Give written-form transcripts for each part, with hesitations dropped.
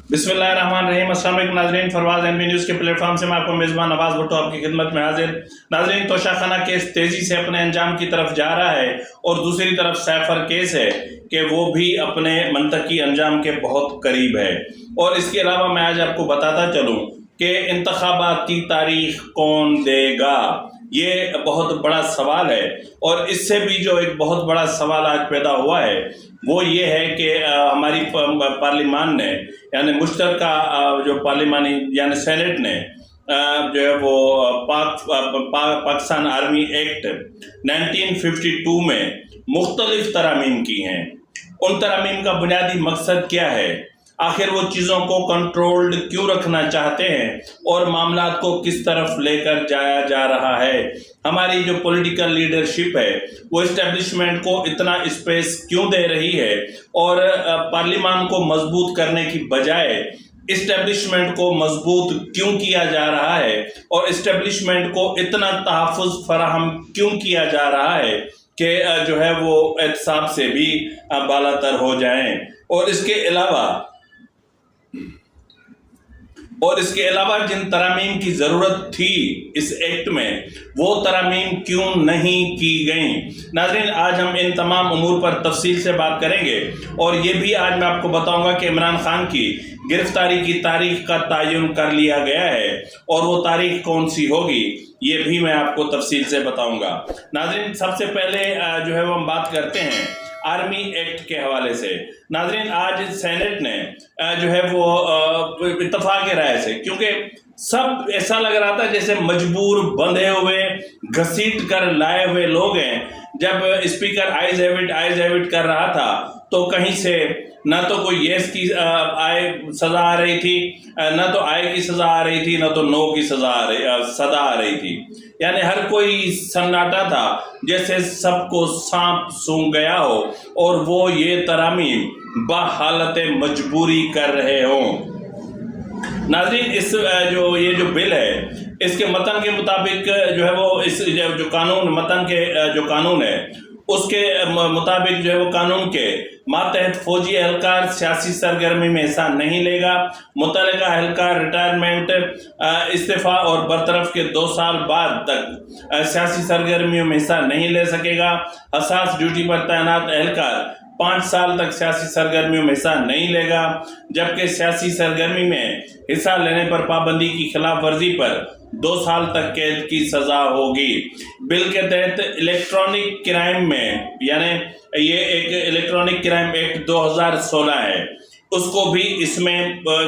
بسم اللہ الرحمن الرحیم۔ السلام علیکم ناظرین، فرواز این بی نیوز کے پلیٹ فارم سے میں آپ کو میزبان نواز بھٹو آپ کی خدمت میں حاضر۔ ناظرین، توشہ خانہ کیس تیزی سے اپنے انجام کی طرف جا رہا ہے اور دوسری طرف سیفر کیس ہے کہ وہ بھی اپنے منطقی انجام کے بہت قریب ہے۔ اور اس کے علاوہ میں آج آپ کو بتاتا چلوں کہ انتخابات کی تاریخ کون دے گا، یہ بہت بڑا سوال ہے۔ اور اس سے بھی جو ایک بہت بڑا سوال آج پیدا ہوا ہے وہ یہ ہے کہ ہماری پارلیمان نے یعنی مشترکہ جو پارلیمانی یعنی سینٹ نے جو ہے وہ پاکستان آرمی ایکٹ 1952 میں مختلف ترامیم کی ہیں۔ ان ترامیم کا بنیادی مقصد کیا ہے؟ آخر وہ چیزوں کو کنٹرولڈ کیوں رکھنا چاہتے ہیں اور معاملات کو کس طرف لے کر جایا جا رہا ہے؟ ہماری جو پولیٹیکل لیڈرشپ ہے وہ اسٹیبلشمنٹ کو اتنا اسپیس کیوں دے رہی ہے اور پارلیمان کو مضبوط کرنے کی بجائے اسٹیبلشمنٹ کو مضبوط کیوں کیا جا رہا ہے اور اسٹیبلشمنٹ کو اتنا تحفظ فراہم کیوں کیا جا رہا ہے کہ جو ہے وہ احتساب سے بھی بالاتر ہو جائیں؟ اور اس کے علاوہ جن ترامیم کی ضرورت تھی اس ایکٹ میں وہ ترامیم کیوں نہیں کی گئیں؟ ناظرین، آج ہم ان تمام امور پر تفصیل سے بات کریں گے اور یہ بھی آج میں آپ کو بتاؤں گا کہ عمران خان کی گرفتاری کی تاریخ کا تعین کر لیا گیا ہے اور وہ تاریخ کون سی ہوگی یہ بھی میں آپ کو تفصیل سے بتاؤں گا۔ ناظرین، سب سے پہلے جو ہے وہ ہم بات کرتے ہیں آرمی ایکٹ کے حوالے سے۔ ناظرین، آج سینٹ نے جو ہے وہ اتفاق رائے سے، کیونکہ سب ایسا لگ رہا تھا جیسے مجبور بندھے ہوئے گھسیٹ کر لائے ہوئے لوگ ہیں۔ جب اسپیکر آئیز ایوٹ کر رہا تھا تو کہیں سے نہ تو کوئی یس کی سزا آ رہی تھی، نہ تو آئے کی سزا آ رہی تھی، نہ تو نو کی سزا آ رہی تھی۔ یعنی ہر کوئی سناٹا تھا جیسے سب کو سانپ سونگھ گیا ہو اور وہ یہ ترامیم بحالت مجبوری کر رہے ہوں۔ ناظرین، یہ جو بل ہے اس کے متن کے مطابق جو ہے وہ اس جو قانون متن کے جو قانون ہے اس کے مطابق جو ہے وہ قانون کے ماتحت فوجی اہلکار سیاسی سرگرمی میں حصہ نہیں لے گا۔ متعلقہ اہلکار ریٹائرمنٹ، استعفیٰ اور برطرف کے 2 سال بعد تک سیاسی سرگرمیوں میں حصہ نہیں لے سکے گا۔ حساس ڈیوٹی پر تعینات اہلکار 5 سال تک سیاسی سرگرمیوں میں حصہ نہیں لے گا، جبکہ سیاسی سرگرمی میں حصہ لینے پر پابندی کی خلاف ورزی پر 2 سال تک قید کی سزا ہوگی۔ بل کے تحت الیکٹرانک کرائم میں یعنی یہ ایک الیکٹرانک کرائم ایکٹ 2016 ہے، اس کو بھی اس میں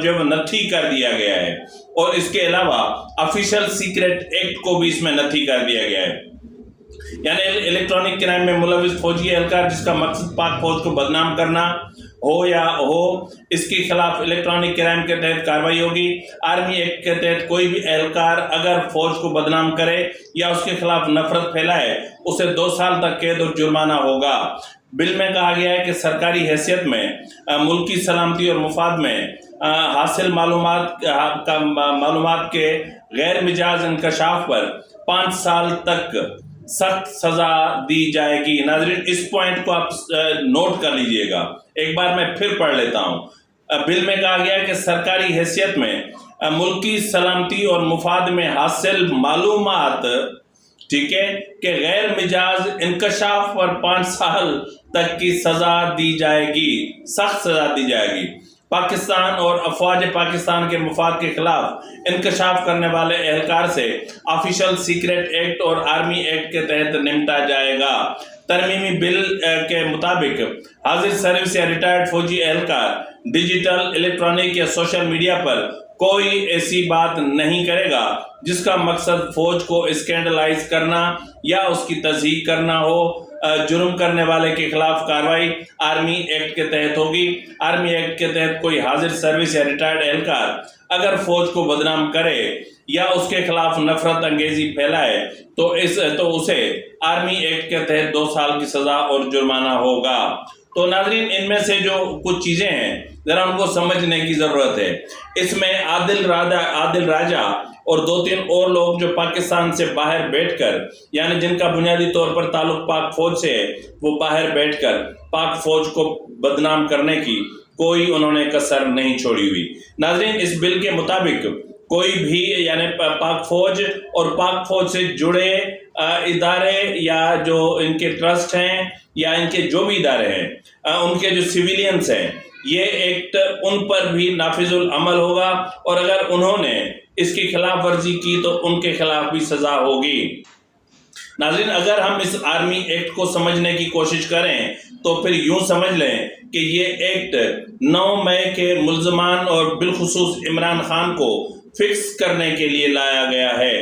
جو نتھی کر دیا گیا ہے اور اس کے علاوہ آفیشل سیکریٹ ایکٹ کو بھی اس میں نتھی کر دیا گیا ہے۔ یعنی الیکٹرانک کرائم میں ملوث فوجی اہلکار جس کا مقصد پاک فوج کو بدنام کرنا ہو اس کے خلاف الیکٹرانک کرائم کے تحت کارروائی ہوگی۔ آرمی ایکٹ کے تحت کوئی بھی اہلکار اگر فوج کو بدنام کرے یا اس کے خلاف نفرت پھیلائے اسے 2 سال تک قید اور جرمانہ ہوگا۔ بل میں کہا گیا ہے کہ سرکاری حیثیت میں ملکی سلامتی اور مفاد میں حاصل معلومات کے غیر مجاز انکشاف پر 5 سال تک سخت سزا دی جائے گی۔ ناظرین، اس پوائنٹ کو آپ نوٹ کر لیجئے گا، ایک بار میں پھر پڑھ لیتا ہوں۔ بل میں کہا گیا ہے کہ سرکاری حیثیت میں ملکی سلامتی اور مفاد میں حاصل معلومات ٹھیک ہے کہ غیر مجاز انکشاف پر 5 سال تک کی سزا دی جائے گی، سخت سزا دی جائے گی۔ پاکستان اور افواج پاکستان کے مفاد کے خلاف انکشاف کرنے والے اہلکار سے آفیشل سیکریٹ ایکٹ اور آرمی ایکٹ کے تحت نمٹا جائے گا۔ ترمیمی بل کے مطابق حاضر سروس یا ریٹائرڈ فوجی اہلکار ڈیجیٹل، الیکٹرانک یا سوشل میڈیا پر کوئی ایسی بات نہیں کرے گا جس کا مقصد فوج کو اسکینڈلائز کرنا یا اس کی تضحیک کرنا ہو۔ جرم کرنے والے کے خلاف کارروائی آرمی ایکٹ کے تحت ہوگی۔ آرمی ایکٹ کے تحت کوئی حاضر سروس یا ریٹائرڈ اہلکار اگر فوج کو بدنام کرے یا اس کے خلاف نفرت انگیزی پھیلائے تو اسے آرمی ایکٹ کے تحت 2 سال کی سزا اور جرمانہ ہوگا۔ تو ناظرین، ان میں سے جو کچھ چیزیں ہیں ذرا ان کو سمجھنے کی ضرورت ہے۔ اس میں عادل راجہ اور 2-3 اور لوگ جو پاکستان سے باہر بیٹھ کر یعنی جن کا بنیادی طور پر تعلق پاک فوج سے ہے وہ باہر بیٹھ کر پاک فوج کو بدنام کرنے کی کوئی انہوں نے کسر نہیں چھوڑی ہوئی۔ ناظرین، اس بل کے مطابق کوئی بھی یعنی پاک فوج اور پاک فوج سے جڑے ادارے یا جو ان کے ٹرسٹ ہیں یا ان کے جو بھی ادارے ہیں، ان کے جو سویلینز ہیں، یہ ایکٹ ان پر بھی نافذ العمل ہوگا، اور اگر انہوں نے اس کی خلاف ورزی کی تو ان کے خلاف بھی سزا ہوگی۔ ناظرین، اگر ہم اس آرمی ایکٹ کو سمجھنے کی کوشش کریں تو پھر یوں سمجھ لیں کہ یہ ایکٹ 9 مئی کے ملزمان اور بالخصوص عمران خان کو فکس کرنے کے لیے لایا گیا ہے۔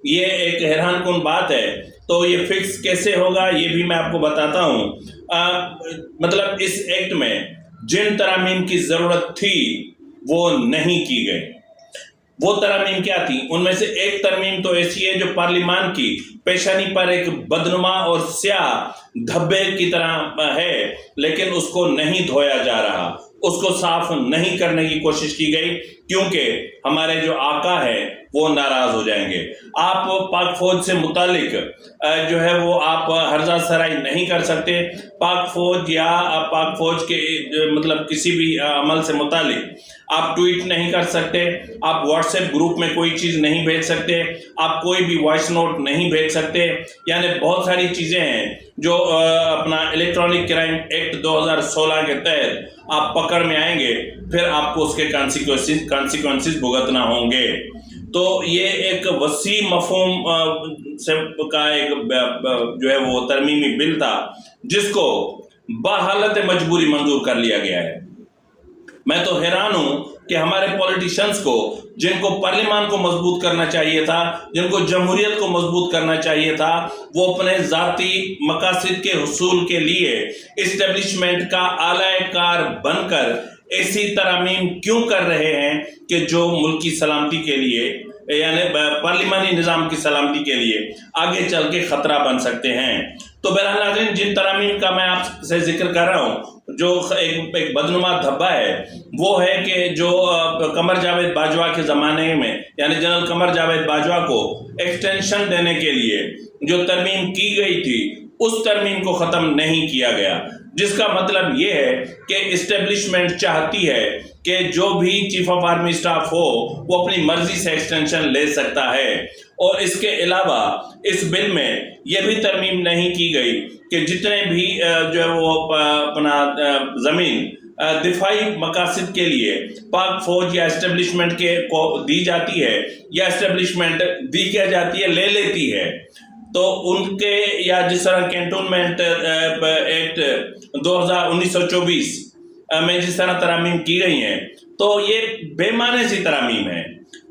یہ ایک حیران کن بات ہے۔ تو یہ فکس کیسے ہوگا یہ بھی میں آپ کو بتاتا ہوں۔ مطلب اس ایکٹ میں جن ترامیم کی ضرورت تھی وہ نہیں کی گئی۔ وہ ترامیم کیا تھی؟ ان میں سے ایک ترمیم تو ایسی ہے جو پارلیمان کی پیشانی پر ایک بدنما اور سیاہ دھبے کی طرح ہے، لیکن اس کو نہیں دھویا جا رہا، اس کو صاف نہیں کرنے کی کوشش کی گئی، کیونکہ ہمارے جو آقا ہے وہ ناراض ہو جائیں گے۔ آپ پاک فوج سے متعلق جو ہے وہ آپ ہرزہ سرائی نہیں کر سکتے۔ پاک فوج یا پاک فوج کے مطلب کسی بھی عمل سے متعلق آپ ٹویٹ نہیں کر سکتے، آپ واٹس ایپ گروپ میں کوئی چیز نہیں بھیج سکتے، آپ کوئی بھی وائس نوٹ نہیں بھیج سکتے۔ یعنی بہت ساری چیزیں ہیں جو اپنا الیکٹرانک کرائم ایکٹ 2016 کے تحت آپ پکڑ میں آئیں گے، پھر آپ کو اس کے کانسیکوینسز بھگتنا ہوں گے۔ تو یہ ایک وسیع مفہوم سے کا ایک جو ہے وہ ترمیمی بل تھا، جس کو بحالت مجبوری منظور کر لیا گیا ہے۔ میں تو حیران ہوں کہ ہمارے پولیٹیشنز کو، جن کو پارلیمان کو مضبوط کرنا چاہیے تھا، جن کو جمہوریت کو مضبوط کرنا چاہیے تھا، وہ اپنے ذاتی مقاصد کے حصول کے لیے اسٹیبلشمنٹ کا اعلی کار بن کر ایسی ترامیم کیوں کر رہے ہیں کہ جو ملکی سلامتی کے لیے یعنی پارلیمانی نظام کی سلامتی کے لیے آگے چل کے خطرہ بن سکتے ہیں۔ تو بہرحال ناظرین، جن ترامیم کا میں آپ سے ذکر کر رہا ہوں، جو ایک بدنما دھبا ہے، وہ ہے کہ جو قمر جاوید باجوہ کے زمانے میں یعنی جنرل قمر جاوید باجوہ کو ایکسٹینشن دینے کے لیے جو ترمیم کی گئی تھی، اس ترمیم کو ختم نہیں کیا گیا، جس کا مطلب یہ ہے کہ اسٹیبلشمنٹ چاہتی ہے کہ جو بھی چیف آف آرمی اسٹاف ہو وہ اپنی مرضی سے ایکسٹینشن لے سکتا ہے۔ اور اس کے علاوہ اس بل میں یہ بھی ترمیم نہیں کی گئی کہ جتنے بھی جو ہے وہ اپنا زمین دفاعی مقاصد کے لیے پاک فوج یا اسٹیبلشمنٹ کے کو دی جاتی ہے یا اسٹیبلشمنٹ دی کیا جاتی ہے لے لیتی ہے، تو ان کے یا جس طرح کینٹونمنٹ ایکٹ 1924 میں جس طرح ترامیم کی گئی ہیں، تو یہ بے معنی سی ترامیم ہے۔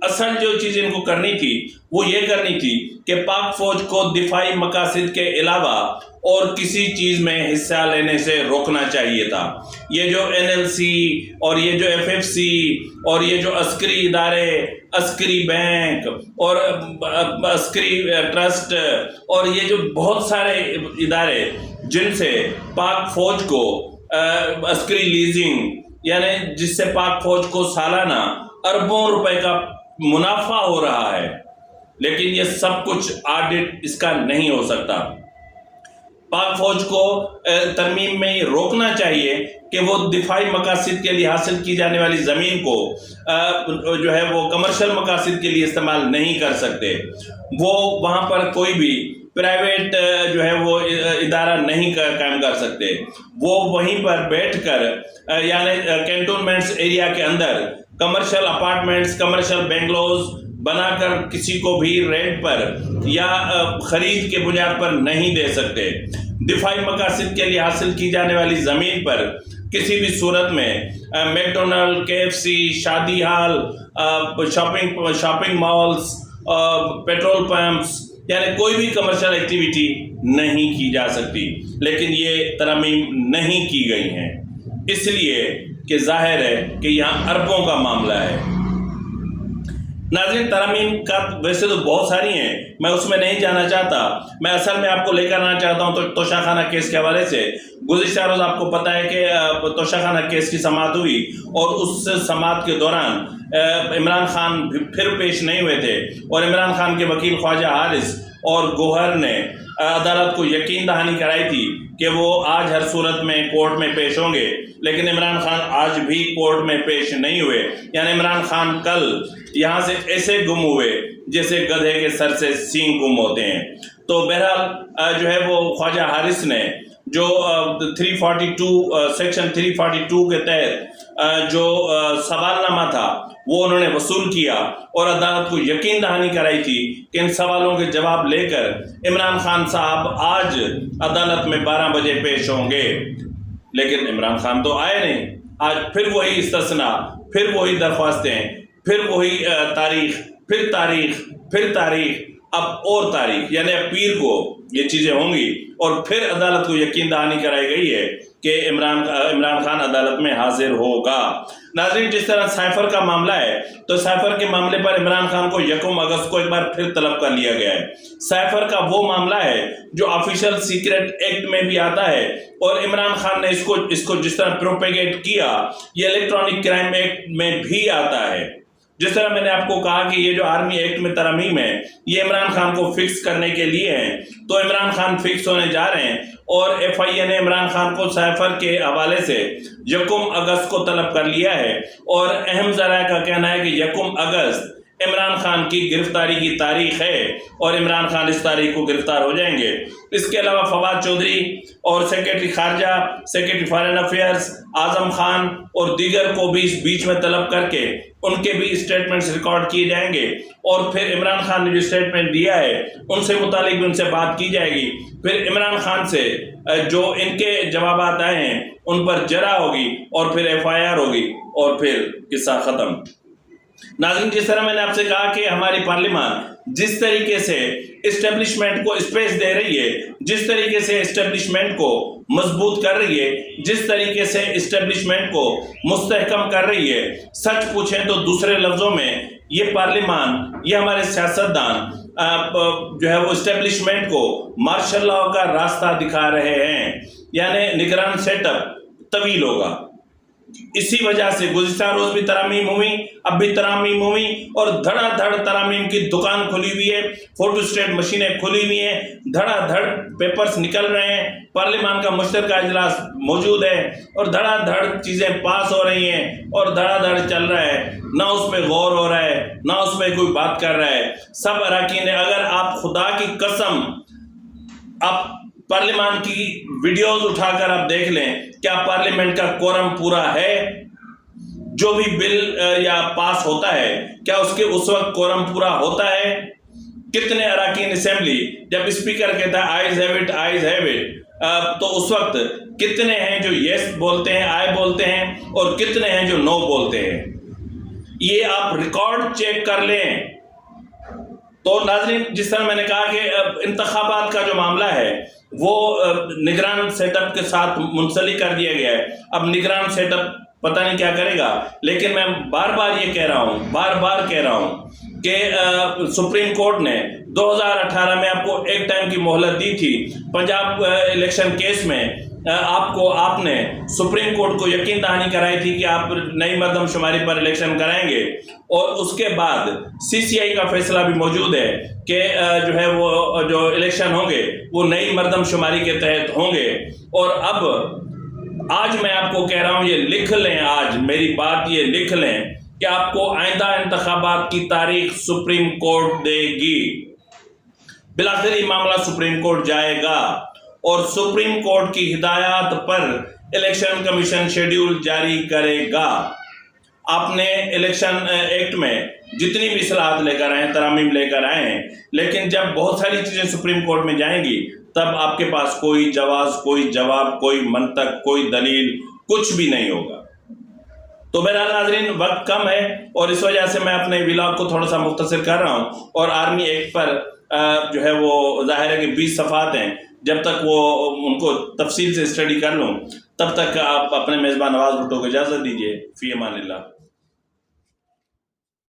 اصل جو چیز ان کو کرنی تھی وہ یہ کرنی تھی کہ پاک فوج کو دفاعی مقاصد کے علاوہ اور کسی چیز میں حصہ لینے سے روکنا چاہیے تھا۔ یہ جو NLC اور یہ جو FFC اور یہ جو عسکری ادارے، عسکری بینک اور عسکری ٹرسٹ اور یہ جو بہت سارے ادارے جن سے پاک فوج کو عسکری لیزنگ یعنی جس سے پاک فوج کو سالانہ اربوں روپے کا منافع ہو رہا ہے، لیکن یہ سب کچھ آڈٹ اس کا نہیں ہو سکتا۔ پاک فوج کو ترمیم میں یہ روکنا چاہیے کہ وہ دفاعی مقاصد کے لیے حاصل کی جانے والی زمین کو جو ہے وہ کمرشل مقاصد کے لیے استعمال نہیں کر سکتے۔ وہ وہاں پر کوئی بھی پرائیویٹ جو ہے وہ ادارہ نہیں قائم کر سکتے۔ وہ وہیں پر بیٹھ کر یعنی کینٹونمنٹس ایریا کے اندر کمرشل اپارٹمنٹس، کمرشل بنگلوز بنا کر کسی کو بھی رینٹ پر یا خرید کے بنیاد پر نہیں دے سکتے۔ دفاعی مقاصد کے لیے حاصل کی جانے والی زمین پر کسی بھی صورت میں میکڈونلڈ، KFC، شادی hall, shopping malls, petrol pumps یعنی کوئی بھی کمرشل ایکٹیویٹی نہیں کی جا سکتی، لیکن یہ ترامیم نہیں کی گئی ہیں، اس لیے کہ ظاہر ہے کہ یہاں اربوں کا معاملہ ہے۔ ناظرین، ترامیم کا ویسے تو بہت ساری ہیں، میں اس میں نہیں جانا چاہتا۔ میں اصل میں آپ کو لے کر آنا چاہتا ہوں تو توشہ خانہ کیس کے حوالے سے۔ گزشتہ روز آپ کو پتہ ہے کہ توشہ خانہ کیس کی سماعت ہوئی اور اس سماعت کے دوران عمران خان پھر پیش نہیں ہوئے تھے، اور عمران خان کے وکیل خواجہ حارث اور گوہر نے عدالت کو یقین دہانی کرائی تھی کہ وہ آج ہر صورت میں کورٹ میں پیش ہوں گے، لیکن عمران خان آج بھی کورٹ میں پیش نہیں ہوئے. یعنی عمران خان کل یہاں سے ایسے گم ہوئے جیسے گدھے کے سر سے سینگ گم ہوتے ہیں. تو بہرحال جو ہے وہ خواجہ حارث نے جو 342 سیکشن 342 کے تحت جو سوال نامہ تھا وہ انہوں نے وصول کیا اور عدالت کو یقین دہانی کرائی تھی کہ ان سوالوں کے جواب لے کر عمران خان صاحب آج عدالت میں 12 بجے پیش ہوں گے. لیکن عمران خان تو آئے نہیں. آج پھر وہی استثناء، پھر وہی درخواستیں، پھر وہی تاریخ، پھر تاریخ، پھر تاریخ، اب اور تاریخ. یعنی اب پیر کو یہ چیزیں ہوں گی اور پھر عدالت کو یقین دہانی کرائی گئی ہے کہ عمران خان عدالت میں حاضر ہوگا. ناظرین، جس طرح سائفر کا معاملہ ہے تو سائفر کے معاملے پر عمران خان کو 1 اگست کو ایک بار پھر طلب کر لیا گیا ہے. سائفر کا وہ معاملہ ہے جو آفیشل سیکرٹ ایکٹ میں بھی آتا ہے اور عمران خان نے اس کو جس طرح پروپیگیٹ کیا یہ الیکٹرانک کرائم ایکٹ میں بھی آتا ہے. جس طرح میں نے آپ کو کہا کہ یہ جو آرمی ایکٹ میں ترامیم ہے یہ عمران خان کو فکس کرنے کے لیے ہیں، تو عمران خان فکس ہونے جا رہے ہیں اور ایف آئی اے نے عمران خان کو سائفر کے حوالے سے 1 اگست کو طلب کر لیا ہے. اور اہم ذرائع کا کہنا ہے کہ 1 اگست عمران خان کی گرفتاری کی تاریخ ہے اور عمران خان اس تاریخ کو گرفتار ہو جائیں گے. اس کے علاوہ فواد چودھری اور سیکرٹری خارجہ، secretary foreign affairs Azam Khan اور دیگر کو بھی اس بیچ میں طلب کر کے ان کے بھی اسٹیٹمنٹس ریکارڈ کیے جائیں گے اور پھر عمران خان نے جو اسٹیٹمنٹ دیا ہے ان سے متعلق بھی ان سے بات کی جائے گی. پھر عمران خان سے جو ان کے جوابات آئے ہیں ان پر جرح ہوگی اور پھر ایف آئی آر ہوگی اور پھر قصہ ختم. ناظرین، جس طرح میں نے آپ سے کہا کہ ہماری پارلیمان جس طریقے سے اسٹیبلشمنٹ کو اسپیس دے رہی ہے، جس طریقے سے اسٹیبلشمنٹ کو مضبوط کر رہی ہے، جس طریقے سے اسٹیبلشمنٹ کو مستحکم کر رہی ہے، سچ پوچھیں تو دوسرے لفظوں میں یہ پارلیمان، یہ ہمارے سیاستدان جو ہے وہ اسٹیبلشمنٹ کو مارشل لاء کا راستہ دکھا رہے ہیں. یعنی نگران سیٹ اپ طویل ہوگا. اسی وجہ سے گزشتہ روز بھی ترامیم ہوئی، اب بھی ترامیم ہوئی اور دھڑا دھڑ ترامیم کی دکان کھلی ہوئی ہے، فوٹو اسٹیٹ مشینیں کھلی ہوئی ہیں، دھڑا دھڑ پیپرز نکل رہے ہیں، پارلیمان کا مشترکہ اجلاس موجود ہے اور دھڑا دھڑ چیزیں پاس ہو رہی ہیں اور دھڑا دھڑ چل رہا ہے. نہ اس پہ غور ہو رہا ہے، نہ اس پہ کوئی بات کر رہا ہے. سب اراکین، اگر آپ خدا کی قسم آپ پارلیمان کی ویڈیوز اٹھا کر آپ دیکھ لیں کیا پارلیمنٹ کا کورم پورا ہے؟ جو بھی بل یا پاس ہوتا ہے کیا اس وقت کورم پورا ہوتا ہے؟ کتنے اراکین اسمبلی جب اسپیکر کہتا ہے ayes have it, ayes have it, تو اس وقت کتنے ہیں جو یس بولتے ہیں، آئے بولتے ہیں اور کتنے ہیں جو نو بولتے ہیں؟ یہ آپ ریکارڈ چیک کر لیں. تو ناظرین، جس طرح میں نے کہا کہ انتخابات کا جو معاملہ ہے وہ نگران سیٹ اپ کے ساتھ منسلک کر دیا گیا ہے. اب نگران سیٹ اپ پتہ نہیں کیا کرے گا، لیکن میں بار بار یہ کہہ رہا ہوں کہ سپریم کورٹ نے 2018 میں آپ کو ایک ٹائم کی مہلت دی تھی. پنجاب الیکشن کیس میں آپ نے سپریم کورٹ کو یقین دہانی کرائی تھی کہ آپ نئی مردم شماری پر الیکشن کرائیں گے اور اس کے بعد سی سی آئی کا فیصلہ بھی موجود ہے کہ جو ہے وہ جو الیکشن ہوں گے وہ نئی مردم شماری کے تحت ہوں گے. اور اب آج میں آپ کو کہہ رہا ہوں، یہ لکھ لیں، آج میری بات یہ لکھ لیں کہ آپ کو آئندہ انتخابات کی تاریخ سپریم کورٹ دے گی. بلاخر یہ معاملہ سپریم کورٹ جائے گا اور سپریم کورٹ کی ہدایات پر الیکشن کمیشن شیڈیول جاری کرے گا. آپ نے الیکشن ایکٹ میں جتنی بھی اصلاحات لے کر آئے ہیں، ترامیم لے کر آئے ہیں، لیکن جب بہت ساری چیزیں سپریم کورٹ میں جائیں گی تب آپ کے پاس کوئی جواز، کوئی جواب، کوئی منطق، کوئی دلیل، کچھ بھی نہیں ہوگا. تو بہرحال ناظرین، وقت کم ہے اور اس وجہ سے میں اپنے ولاگ کو تھوڑا سا مختصر کر رہا ہوں اور آرمی ایکٹ پر جو ہے وہ ظاہر ہے کہ 20 صفحات ہیں. جب تک وہ ان کو تفصیل سے اسٹڈی کر لوں تب تک آپ اپنے میزبان نواز بھٹو کو اجازت دیجیے. فی امان اللہ.